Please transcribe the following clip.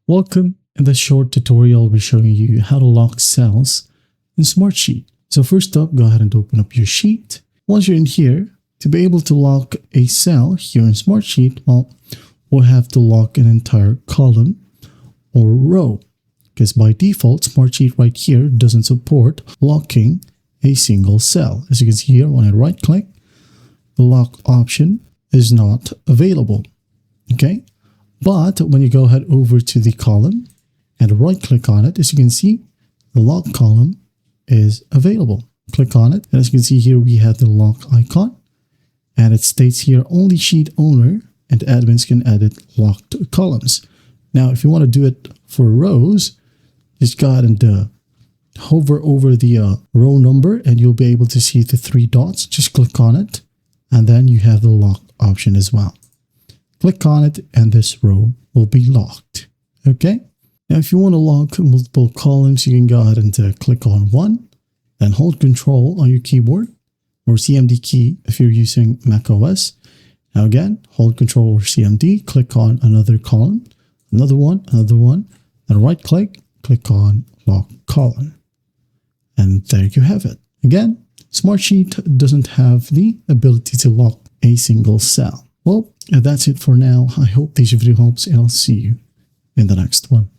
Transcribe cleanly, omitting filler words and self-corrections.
Welcome. In this short tutorial, I'll be showing you how to lock cells in Smartsheet. So first up, go ahead and open up your sheet. Once you're in here, to be able to lock a cell here in Smartsheet, well, we'll have to lock an entire column or row, because by default, Smartsheet right here doesn't support locking a single cell. As you can see here, when I right click, the lock option is not available. Okay. But when you go ahead over to the column and right click on it, as you can see, the lock column is available. Click on it. And as you can see here, we have the lock icon and it states here only sheet owner and admins can edit locked columns. Now, if you want to do it for rows, just go ahead and hover over the row number and you'll be able to see the three dots. Just click on it and then you have the lock option as well. Click on it and this row will be locked. Okay. Now, if you want to lock multiple columns, you can go ahead and click on one and hold Control on your keyboard or CMD key if you're using Mac OS. Now again, hold Control or CMD, click on another column, another one, and right click on lock column. And there you have it. Again, Smartsheet doesn't have the ability to lock a single cell. Well, that's it for now. I hope this video helps and I'll see you in the next one.